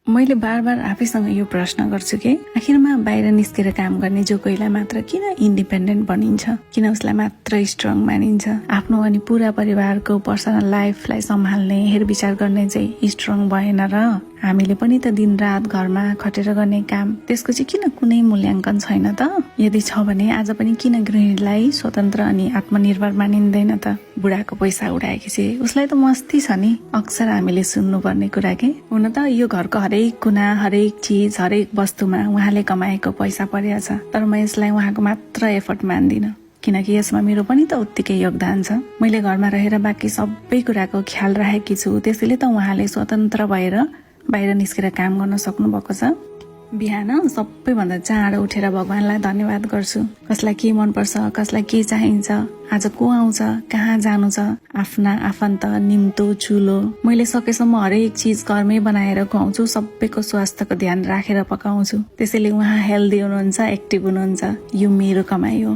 मैले बार बार आफैसँग यो प्रश्न गर्छु कि आखिरमा बाहिर निस्केर काम गर्ने जो कोहीलाई मात्र किन इन्डिपेन्डेन्ट बनिन्छ, किन उसलाई मात्र स्ट्रङ मानिन्छ। आफ्नो अनि पूरा परिवारको पर्सनल लाइफलाई सम्हाल्ने हेरविचार गर्ने चाहिँ स्ट्रङ भएन र हामीले पनि त दिन रात घरमा खटेर गर्ने काम, त्यसको चाहिँ किन कुनै मूल्याङ्कन छैन त। यदि छ भने आज पनि किन गृहिणीलाई स्वतन्त्र अनि आत्मनिर्भर मानिँदैन त। बुढाको पैसा उडाएपछि उसलाई त मस्ती छ नि, अक्सर हामीले सुन्नुपर्ने कुरा के। हुन त यो घरको हरेक कुना, हरेक चिज, हरेक वस्तुमा उहाँले कमाएको पैसा परेको छ, तर म यसलाई उहाँको मात्र एफर्ट मान्दिनँ, किनकि यसमा मेरो पनि त उत्तिकै योगदान छ। मैले घरमा रहेर बाँकी सबै कुराको ख्याल राखेकी छु, त्यसैले त उहाँले स्वतन्त्र भएर बाहिर निस्केर काम गर्न सक्नु भएको छ। बिहान सबैभन्दा चाँडो उठेर भगवानलाई धन्यवाद गर्छु। कसलाई के मनपर्छ, कसलाई के चाहिन्छ, आज को आउँछ, कहाँ जानु छ, आफ्ना आफन्त, निम्तो, चुलो, मैले सकेसम्म हरेक चिज घरमै बनाएर खुवाउँछु। सबैको स्वास्थ्यको ध्यान राखेर पकाउँछु। त्यसैले उहाँ हेल्दी हुनुहुन्छ, एक्टिभ हुनुहुन्छ। यो मेरो कमाइ हो।